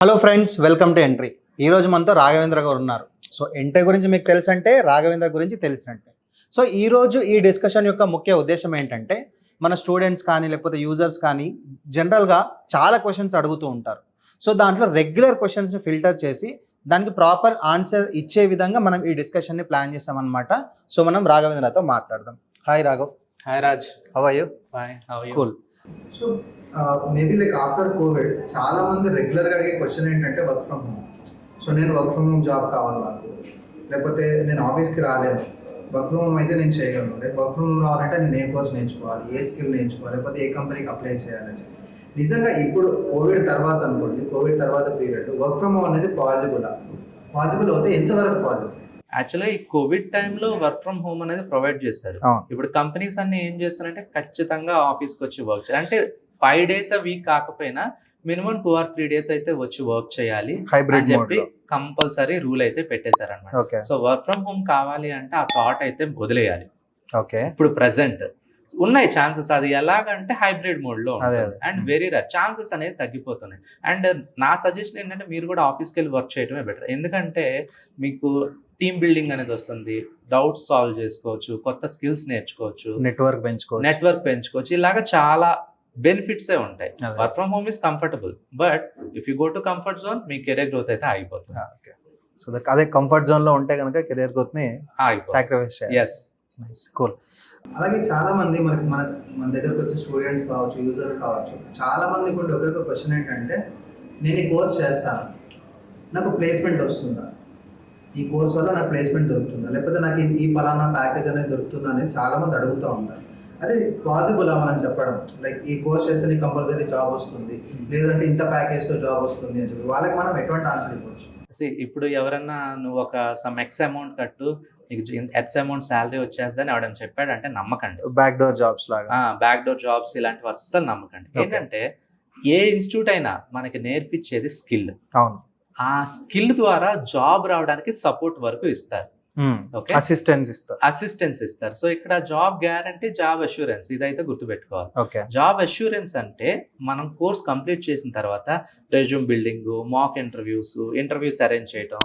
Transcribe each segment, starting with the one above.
Hello friends, welcome to entry. ఈరోజు మనతో రాఘవేంద్ర గారు ఉన్నారు. సో ఎంట్రీ గురించి మీకు తెలుసంటే రాఘవేంద్ర గురించి తెలిసినట్టే. సో ఈరోజు ఈ డిస్కషన్ యొక్క ముఖ్య ఉద్దేశం ఏంటంటే, మన స్టూడెంట్స్ కానీ లేకపోతే యూజర్స్ కానీ జనరల్గా చాలా క్వశ్చన్స్ అడుగుతూ ఉంటారు. సో దాంట్లో రెగ్యులర్ క్వశ్చన్స్ని ఫిల్టర్ చేసి దానికి ప్రాపర్ ఆన్సర్ ఇచ్చే విధంగా మనం ఈ డిస్కషన్ని ప్లాన్ చేస్తామన్నమాట. సో మనం రాఘవేంద్రతో మాట్లాడదాం. Hi Raghav. Hi Raj. How are you? Fine, how are you? Cool. So maybe like after Covid చాలా మంది రెగ్యులర్గా అడిగే క్వశ్చన్ ఏంటంటే వర్క్ ఫ్రమ్ హోమ్. సో నేను వర్క్ ఫ్రమ్ హోమ్ జాబ్ కావాలి నాకు, లేకపోతే నేను ఆఫీస్కి రాలేను, వర్క్ ఫ్రమ్ హోమ్ అయితే నేను చేయగలను, లైక్ వర్క్ ఫ్రమ్ హోమ్ రావాలంటే నేను ఏ కోర్స్ నేర్చుకోవాలి, ఏ స్కిల్ నేర్చుకోవాలి, లేకపోతే ఏ కంపెనీకి అప్లై చేయాలని చెప్పి. నిజంగా ఇప్పుడు కోవిడ్ తర్వాత అనుకోండి, కోవిడ్ తర్వాత పీరియడ్ వర్క్ ఫ్రమ్ హోమ్ అనేది పాసిబుల్ అవుతే ఎంతవరకు పాసిబుల్? యాక్చువల్గా ఈ కోవిడ్ టైంలో వర్క్ ఫ్రమ్ హోమ్ అనేది ప్రొవైడ్ చేస్తారు. ఇప్పుడు కంపెనీస్ అన్ని ఏం చేస్తారంటే ఖచ్చితంగా ఆఫీస్కి వచ్చి వర్క్ చేయాలి. అంటే 5 days a week కాకపోయినా మినిమం 2 or 3 days అయితే వచ్చి వర్క్ చేయాలి అని చెప్పి కంపల్సరీ రూల్ అయితే పెట్టేశారు అనమాట. సో వర్క్ ఫ్రమ్ హోమ్ కావాలి అంటే ఆ థాట్ అయితే వదిలేయాలి. ఓకే, ఇప్పుడు ప్రెసెంట్ ఉన్నాయి ఛాన్సెస్. అది ఎలాగంటే హైబ్రిడ్ మోడ్ లో ఉంటుంది అండ్ వెరీ రేర్ ఛాన్సెస్ అనేది తగ్గిపోతున్నాయి. అండ్ నా సజెషన్ ఏంటంటే మీరు కూడా ఆఫీస్కి వెళ్ళి వర్క్ చేయడమే బెటర్. ఎందుకంటే మీకు టీమ్ బిల్డింగ్ అనేది వస్తుంది, డౌట్స్ సాల్వ్ చేసుకోవచ్చు, కొత్త స్కిల్స్ నేర్చుకోవచ్చు, నెట్వర్క్ పెంచుకోవచ్చు. ఇలాగా చాలా బెనిఫిట్సే ఉంటాయి. Work from home is comfortable, but if you go to comfort zone me career growth అయితే ఆగిపోతుంది. సో అదే కంఫర్ట్ జోన్ లో ఉంటే కనుక కెరీర్ గ్రోత్ ని సాక్రిఫైస్ చేయాలి. yes, nice, cool. అలాగే చాలా మంది మన దగ్గరకు వచ్చే స్టూడెంట్స్ కావచ్చు, యూజర్స్ కావచ్చు, చాలా మందికి ఉండే ఒకే క్వశ్చన్ ఏంటంటే, నేను ఈ కోర్స్ చేస్తాను, నాకు ప్లేస్మెంట్ వస్తుందా, ఈ కోర్స్ వల్ల నాకు ప్లేస్మెంట్ దొరుకుతుందా, లేకపోతే నాకు ఈ పలానా ప్యాకేజ్ అనేది దొరుకుతుందా అనేది చాలా మంది అడుగుతూ ఉంటారు. అదే పాసిబుల్ మనం చెప్పడం, లైక్ ఈ కోర్స్ చేస్తే నీకు కంపల్సరీ జాబ్ వస్తుంది, లేదంటే ఇంత ప్యాకేజ్తో జాబ్ వస్తుంది అని చెప్పి వాళ్ళకి మనం ఎటువంటి ఆన్సర్ ఇవ్వచ్చు? ఇప్పుడు ఎవరన్నా నువ్వు ఒక సమ్ ఎక్స్ అమౌంట్ కట్టు, నీకు ఎక్స్ అమౌంట్ శాలరీ వచ్చేస్తుందని ఎవడని చెప్పాడంటే నమ్మకండి. బ్యాక్ డోర్ జాబ్స్ లాగా, బ్యాక్ డోర్ జాబ్స్ ఇలాంటివి అస్సలు నమ్మకండి. ఏంటంటే ఏ ఇన్స్టిట్యూట్ అయినా మనకి నేర్పించేది స్కిల్. అవును, ఆ స్కిల్ ద్వారా జాబ్ రావడానికి సపోర్ట్ వరకు ఇస్తారు. ఓకే, అసిస్టెన్స్ ఇస్తారు. సో ఇక్కడ జాబ్ గ్యారంటీ, జాబ్ అష్యూరెన్స్, ఇదైతే గుర్తుపెట్టుకోవాలి. జాబ్ అష్యూరెన్స్ అంటే మనం కోర్స్ కంప్లీట్ చేసిన తర్వాత resume building, mock interviews arrange చేయడం,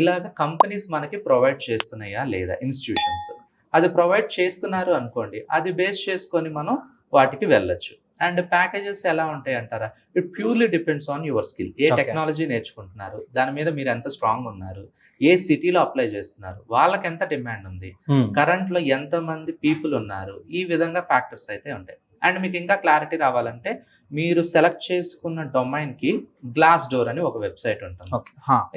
ఇలాగ కంపెనీస్ మనకి ప్రొవైడ్ చేస్తున్నాయా లేదా, ఇన్స్టిట్యూషన్స్ అది ప్రొవైడ్ చేస్తున్నారు అనుకోండి, అది బేస్ చేసుకొని మనం వాటికి వెళ్ళొచ్చు. అండ్ ప్యాకేజెస్ ఎలా ఉంటాయి అంటారా, it purely depends on your skill. A technology నేర్చుకుంటున్నారు, దాని మీద మీరు ఎంత స్ట్రాంగ్ ఉన్నారు, ఏ సిటీలో అప్లై చేస్తున్నారు, వాళ్ళకి ఎంత డిమాండ్ ఉంది, కరెంట్ లో ఎంత మంది పీపుల్ ఉన్నారు, ఈ విధంగా ఫ్యాక్టర్స్ అయితే ఉంటాయి. అండ్ మీకు ఇంకా క్లారిటీ రావాలంటే మీరు సెలెక్ట్ చేసుకున్న డొమైన్ కి గ్లాస్ డోర్ అని ఒక వెబ్సైట్ ఉంటుంది.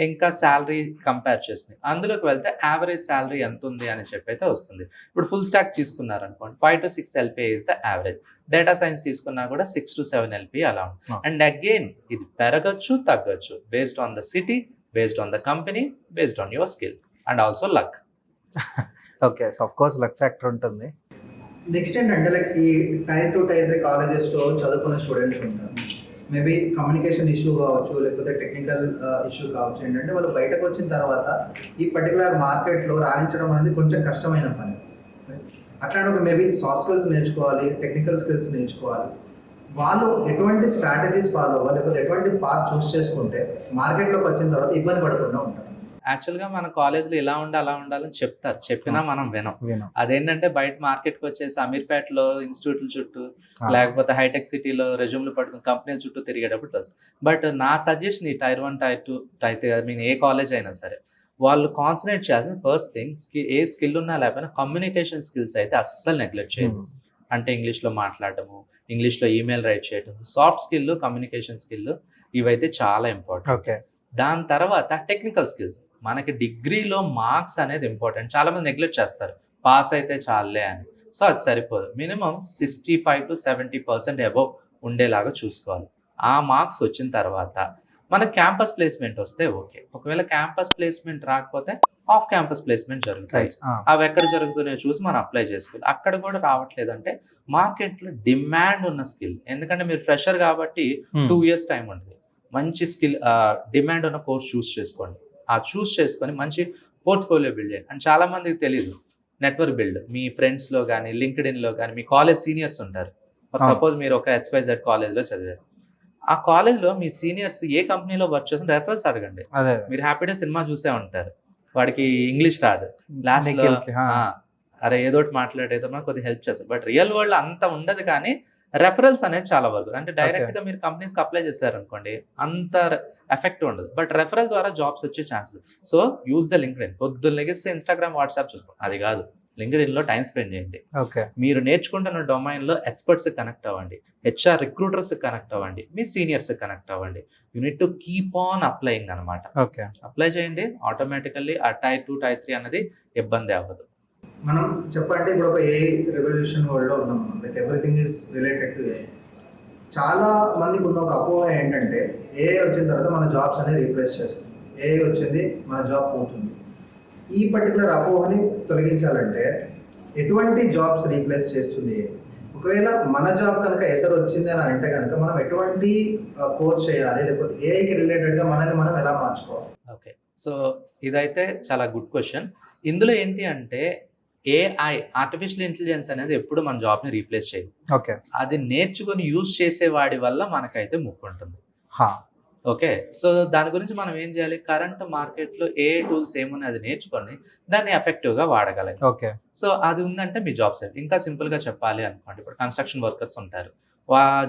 ఇంకా శాలరీ కంపేర్ చేస్తుంది, అందులోకి వెళ్తే యావరేజ్ శాలరీ ఎంత ఉంది అని చెప్పి అయితే వస్తుంది. ఇప్పుడు ఫుల్ స్టాక్ తీసుకున్నారు అనుకోండి, 5 to 6 LPA is the average. Data science తీసుకున్నా కూడా 6 to 7 LPA అలా ఉంటుంది. అండ్ అగైన్ ఇది పెరగచ్చు తగ్గచ్చు based on the city, based on the company, based on your skill and also luck. Okay, so of course luck factor ఉంటుంది. Next ఏంటంటే, like ఈ Tier 2 Tier 3 కాలేజెస్లో చదువుకునే స్టూడెంట్స్ ఉంటారు. మేబీ కమ్యూనికేషన్ ఇష్యూ కావచ్చు, లేకపోతే టెక్నికల్ ఇష్యూ కావచ్చు. ఏంటంటే వాళ్ళు బయటకు వచ్చిన తర్వాత ఈ పర్టికులర్ మార్కెట్లో రాణించడం అనేది కొంచెం కష్టమైన పని. అట్లాంటి మేబీ సాఫ్ట్ స్కిల్స్ నేర్చుకోవాలి, టెక్నికల్ స్కిల్స్ నేర్చుకోవాలి. వాళ్ళు ఎటువంటి స్ట్రాటజీస్ ఫాలో అవ్వాలి, లేకపోతే ఎటువంటి పాత్ చూస్ చేసుకుంటే మార్కెట్లోకి వచ్చిన తర్వాత ఇబ్బంది పడకుండా ఉంటారు? యాక్చువల్గా మన కాలేజ్లో ఇలా అలా ఉండాలని చెప్తారు, చెప్పినా మనం వినం. అదేంటంటే బయట మార్కెట్కి వచ్చేసి అమీర్పేటలో ఇన్స్టిట్యూట్ల చుట్టూ, లేకపోతే హైటెక్ సిటీలో రెజ్యూమ్లు పట్టుకుని కంపెనీల చుట్టూ తిరిగేటప్పుడు తెలుసు. బట్ నా సజెషన్ ఈ Tier 1 Tier 2 Tier 3 ఏ కాలేజ్ అయినా సరే వాళ్ళు కాన్సన్ట్రేట్ చేయాల్సిన ఫస్ట్ థింగ్, ఏ స్కిల్ ఉన్నా లేకపోయినా కమ్యూనికేషన్ స్కిల్స్ అయితే అస్సలు నెగ్లెక్ట్ చేయదు. అంటే ఇంగ్లీష్లో మాట్లాడటము, ఇంగ్లీష్లో ఈమెయిల్ రైట్ చేయడం, సాఫ్ట్ స్కిల్, కమ్యూనికేషన్ స్కిల్, ఇవైతే చాలా ఇంపార్టెంట్. దాని తర్వాత టెక్నికల్ స్కిల్స్. మనకి డిగ్రీలో మార్క్స్ అనేది ఇంపార్టెంట్. చాలా మంది నెగ్లెక్ట్ చేస్తారు, పాస్ అయితే చాలే అని. సో అది సరిపోదు, మినిమం 65 to 70% అబవ్ ఉండేలాగా చూసుకోవాలి. ఆ మార్క్స్ వచ్చిన తర్వాత మన క్యాంపస్ ప్లేస్మెంట్ వస్తే ఓకే. ఒకవేళ క్యాంపస్ ప్లేస్మెంట్ రాకపోతే ఆఫ్ క్యాంపస్ ప్లేస్మెంట్ జరుగుతాయి. అవి ఎక్కడ జరుగుతున్నాయో చూసి మనం అప్లై చేసుకోవాలి. అక్కడ కూడా రావట్లేదంటే మార్కెట్లో డిమాండ్ ఉన్న స్కిల్, ఎందుకంటే మీరు ఫ్రెషర్ కాబట్టి 2 years టైం ఉంటుంది, మంచి స్కిల్ డిమాండ్ ఉన్న కోర్స్ చూస్ చేసుకోండి. ఆ చూస్ చేసుకొని మంచి పోర్ట్ఫోలియో బిల్డ్ చేయండి. అండ్ చాలా మందికి తెలియదు నెట్వర్క్ బిల్డ్. మీ ఫ్రెండ్స్లో కానీ, లింక్డ్ఇన్లో కానీ, మీ కాలేజ్ సీనియర్స్ ఉంటారు. సపోజ్ మీరు ఒక XYZ కాలేజ్లో చదివారు, ఆ కాలేజ్లో మీ సీనియర్స్ ఏ కంపెనీలో వర్క్ చేస్తున్న రెఫరెన్స్ అడగండి. అదే మీరు హ్యాపీగా సినిమా చూసే ఉంటారు, వాడికి ఇంగ్లీష్ రాదు, లాస్ట్లో నిఖిల్‌కి, ఆ. అరే ఏదోటి మాట్లాడేదో మనకు కొద్దిగా హెల్ప్ చేస్తారు. బట్ రియల్ వరల్డ్ అంత ఉండదు, కానీ రెఫరల్స్ అనేది చాలా వరకు, అంటే డైరెక్ట్ గా మీరు కంపెనీస్కి అప్లై చేశారనుకోండి అంత ఎఫెక్ట్ ఉండదు. బట్ రెఫరల్ ద్వారా జాబ్స్ వచ్చే chances. So use the LinkedIn. పొద్దున్న లెగిస్తే ఇన్స్టాగ్రామ్, వాట్సాప్ చూస్తాం, అది కాదు. లింక్డ్ఇన్ లో టైం స్పెండ్ చేయండి. ఓకే. మీరు నేర్చుకుంటున్న డొమైన్ లో ఎక్స్పర్ట్స్ కనెక్ట్ అవ్వండి, హెచ్ఆర్ రిక్రూటర్స్ కనెక్ట్ అవ్వండి, మీ సీనియర్స్ కనెక్ట్ అవ్వండి. You need to keep on applying అనమాట. ఓకే. అప్లై చేయండి, ఆటోమేటికల్లీ ఆ టైర్ 2 టైర్ 3 అనేది ఇబ్బంది అవ్వదు. మనం చెప్పంటే ఇప్పుడు ఒక ఏ రెవల్యూషన్ వరల్డ్లో ఉన్నాం, like everything is related to a. చాలా మందికి ఉన్న ఒక అపోహ ఏంటంటే ఏ వచ్చిన తర్వాత మన జాబ్స్ అనేది రీప్లేస్ చేస్తుంది, ఏ వచ్చింది మన జాబ్ పోతుంది. ఈ పర్టికులర్ అపోహని తొలగించాలంటే ఎటువంటి జాబ్స్ రీప్లేస్ చేస్తుంది? ఒకవేళ మన జాబ్ కనుక ఎసరు వచ్చింది అని అంటే కనుక మనం ఎటువంటి కోర్స్ చేయాలి, లేకపోతే ఏఐకి రిలేటెడ్గా మనల్ని మనం ఎలా మార్చుకోవాలి? ఓకే, సో ఇదైతే చాలా గుడ్ క్వశ్చన్. ఇందులో ఏంటి అంటే ఏఐ, ఆర్టిఫిషియల్ ఇంటెలిజెన్స్ అనేది ఎప్పుడు మన జాబ్ని రీప్లేస్ చేయదు. ఓకే. అది నేర్చుకొని యూజ్ చేసేవాడి వల్ల మనకైతే ముప్పు ఉంటుంది. ఓకే, సో దాని గురించి మనం ఏం చేయాలి? కరెంట్ మార్కెట్లో ఏ టూల్స్ ఏమున్నాయి అది నేర్చుకొని దాన్ని ఎఫెక్టివ్గా వాడగలం. ఓకే. సో అది ఉందంటే మీ జాబ్ సేఫ్. ఇంకా సింపుల్గా చెప్పాలి అనుకోండి, ఇప్పుడు కన్స్ట్రక్షన్ వర్కర్స్ ఉంటారు,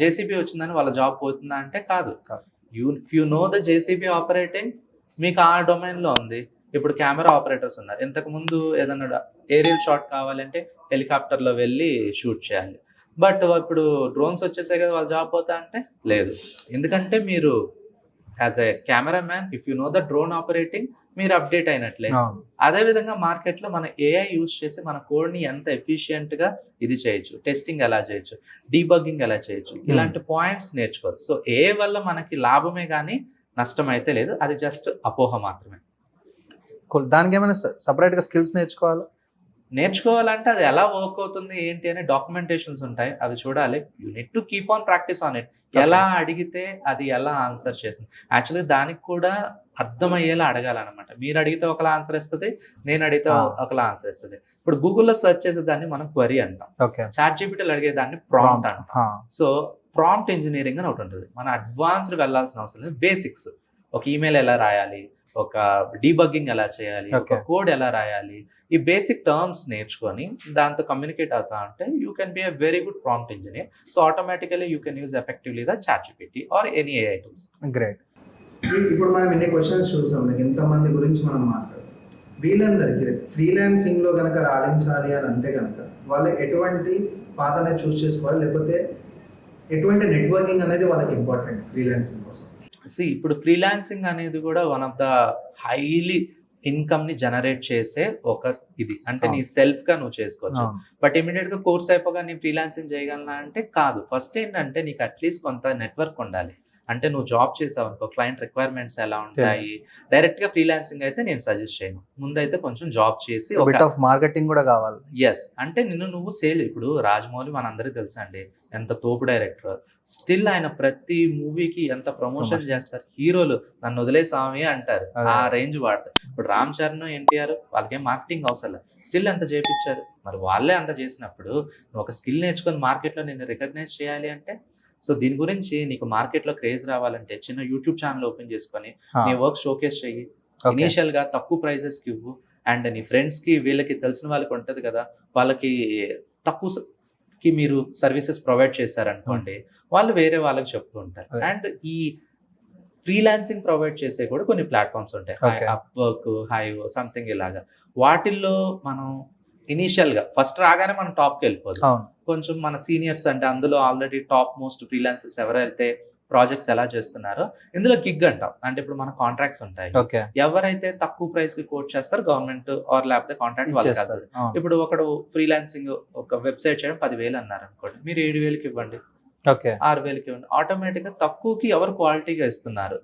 జేసీబీ వచ్చిందని వాళ్ళ జాబ్ పోతుందా అంటే కాదు. You know the JCB operating, మీకు ఆ డొమైన్లో ఉంది. ఇప్పుడు కెమెరా ఆపరేటర్స్ ఉన్నారు, ఇంతకుముందు ఏదన్నా ఏరియల్ షాట్ కావాలంటే హెలికాప్టర్లో వెళ్ళి షూట్ చేయాలి. బట్ ఇప్పుడు డ్రోన్స్ వచ్చేసాయి కదా, వాళ్ళ జాబ్ పోతా అంటే లేదు. ఎందుకంటే మీరు as a cameraman, if you know the drone operating, మీరు అప్డేట్ అయినట్లే. అదేవిధంగా మార్కెట్లో మన ఏఐ యూజ్ చేసి మన కోడ్ని ఎంత ఎఫిషియెంట్గా ఇది చేయొచ్చు, టెస్టింగ్ ఎలా చేయొచ్చు, డీబగ్గింగ్ ఎలా చేయొచ్చు, ఇలాంటి పాయింట్స్ నేర్చుకోవాలి. సో ఏ వల్ల మనకి లాభమే కానీ నష్టం అయితే లేదు, అది జస్ట్ అపోహ మాత్రమే. దానికి ఏమైనా సపరేట్గా స్కిల్స్ నేర్చుకోవాలంటే అది ఎలా వర్క్ అవుతుంది ఏంటి అని డాక్యుమెంటేషన్స్ ఉంటాయి, అవి చూడాలి. You need to keep on practice on it. ఎలా అడిగితే అది ఎలా ఆన్సర్ చేస్తుంది, యాక్చువల్గా దానికి కూడా అర్థమయ్యేలా అడగాలన్నమాట. మీరు అడిగితే ఒకలా ఆన్సర్ ఇస్తుంది, నేను అడిగితే ఒకలా ఆన్సర్ ఇస్తుంది. ఇప్పుడు గూగుల్లో సెర్చ్ చేసే దాన్ని మనం క్వరీ అంటాం, చాట్ జీపీటీలో అడిగే దాన్ని ప్రాంప్ట్ అంటాం. సో ప్రాంప్ట్ ఇంజనీరింగ్ అని ఒకటి ఉంటుంది. మన అడ్వాన్స్డ్ వెళ్ళాల్సిన అవసరం లేదు. బేసిక్స్, ఒక ఈమెయిల్ ఎలా రాయాలి, ఒక డీబగ్గింగ్ ఎలా చేయాలి, ఒక కోడ్ ఎలా రాయాలి, ఈ బేసిక్ టర్మ్స్ నేర్చుకొని దాంతో కమ్యూనికేట్ అవుతా ఉంటే you can be a very good prompt engineer. So automatically you can use effectively the ChatGPT or any AI tools. Great. ఇప్పుడు మనం ఇన్ని క్వశ్చన్స్ చూసాం, ఎంతమంది గురించి మనం మాట్లాడాం. వీళ్ళందరికీ ఫ్రీలాన్సింగ్లో కనుక రాణించాలి అని అంటే కనుక వాళ్ళు ఎటువంటి పాతనే చూస్ చేసుకోవాలి, లేకపోతే ఎటువంటి నెట్వర్కింగ్ అనేది వాళ్ళకి ఇంపార్టెంట్ ఫ్రీలాన్సింగ్ కోసం? ఇప్పుడు ఫ్రీలాన్సింగ్ అనేది కూడా one of the highly income ని జనరేట్ చేసే ఒక ఇది, అంటే నీ సెల్ఫ్ గా నువ్వు చేసుకోవచ్చు. బట్ ఇమీడియట్ గా కోర్స్ అయిపోగా నేను ఫ్రీలాన్సింగ్ చేయగలనా అంటే కాదు. ఫస్ట్ ఏంటంటే నీకు అట్లీస్ట్ కొంత నెట్వర్క్ ఉండాలి. అంటే నువ్వు జాబ్ చేసావు అనుకో, క్లయింట్ రిక్వైర్మెంట్స్ ఎలా ఉంటాయి, డైరెక్ట్ గా ఫ్రీలాన్సింగ్ అయితే నేను సజెస్ట్ చేయను. ముందైతే కొంచెం జాబ్ చేసి మార్కెటింగ్ కూడా కావాలి. ఎస్, అంటే నువ్వు సేల్. ఇప్పుడు రాజమౌళి మనందరికీ తెలుసా అండి, ఎంత తోపు డైరెక్టర్. స్టిల్ ఆయన ప్రతి మూవీకి ఎంత ప్రమోషన్ చేస్తారు. హీరోలు నన్ను వదిలేసామి అంటారు, ఆ రేంజ్ వాడతారు. ఇప్పుడు రామ్ చరణ్, ఎన్టీఆర్ వాళ్ళకేం మార్కెటింగ్ అవసరం లేదు, స్టిల్ అంత చేపించారు. మరి వాళ్ళే అంత చేసినప్పుడు నువ్వు ఒక స్కిల్ నేర్చుకొని మార్కెట్లో నేను రికగ్నైజ్ చేయాలి అంటే, సో దీని గురించి నీకు మార్కెట్లో క్రేజ్ రావాలంటే చిన్న యూట్యూబ్ ఛానల్ ఓపెన్ చేసుకొని నీ వర్క్ షోకేస్ చెయ్యి. ఇనీషియల్ గా తక్కువ ప్రైజెస్కి ఇవ్వు, అండ్ నీ ఫ్రెండ్స్కి వీళ్ళకి తెలిసిన వాళ్ళకి ఉంటుంది కదా, వాళ్ళకి తక్కువకి మీరు సర్వీసెస్ ప్రొవైడ్ చేశారనుకోండి, వాళ్ళు వేరే వాళ్ళకి చెప్తూ ఉంటారు. అండ్ ఈ ఫ్రీలాన్సింగ్ ప్రొవైడ్ చేసే కూడా కొన్ని ప్లాట్ఫామ్స్ ఉంటాయి, అప్వర్క్, హైవ్, సంథింగ్ ఇలాగా. వాటిల్లో మనం ఇనీషియల్గా ఫస్ట్ రాగానే మనం టాప్కి వెళ్ళిపోదు. కొంచెం మన సీనియర్స్ అంటే అందులో ఆల్రెడీ టాప్ మోస్ట్ ఫ్రీలాన్సర్స్ ఎవరైతే ప్రాజెక్ట్స్ ఎలా చేస్తున్నారో ఇందులో గిగ్ అంటాం. అంటే ఇప్పుడు మన కాంట్రాక్ట్స్ ఉంటాయి, ఎవరైతే తక్కువ ప్రైస్ కి కోట్ చేస్తారో గవర్నమెంట్ ఆర్ లేకపోతే కాంట్రాక్ట్ వాళ్ళకి వస్తుంది. ఇప్పుడు ఒకడు ఫ్రీలాన్సింగ్ ఒక వెబ్సైట్ చేయడం 10,000 అన్నారు అనుకోండి, మీరు 7,000కి ఇవ్వండి, 6,000కి ఇవ్వండి. ఆటోమేటిక్ గా తక్కువకి ఎవరు క్వాలిటీగా ఇస్తున్నారు,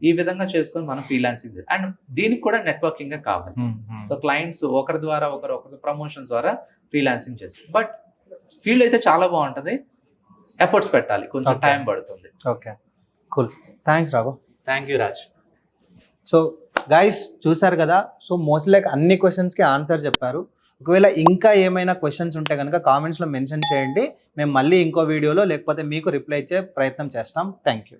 ఈ విధంగా చేసుకొని మనం ఫ్రీలాన్సింగ్. అండ్ దీనికి కూడా నెట్వర్కింగ్ కావాలి. సో క్లయింట్స్ ఒకరి ద్వారా ఒకరు ప్రమోషన్ ద్వారా ఫ్రీలాన్సింగ్ చేస్తారు. బట్ ఫీల్డ్ అయితే చాలా బాగుంటది, ఎఫర్ట్స్ పెట్టాలి, కొంచెం టైం పడుతుంది. Okay, cool. Thanks Raghav. Thank you Raj. So guys చూసారు కదా, సో మోస్ట్లీ లైక్ అన్ని క్వశ్చన్స్కి ఆన్సర్ చెప్పారు. ఒకవేళ ఇంకా ఏమైనా క్వశ్చన్స్ ఉంటే కనుక కామెంట్స్లో మెన్షన్ చేయండి, మేము మళ్ళీ ఇంకో వీడియోలో లేకపోతే మీకు రిప్లై ఇచ్చే ప్రయత్నం చేస్తాం. Thank you.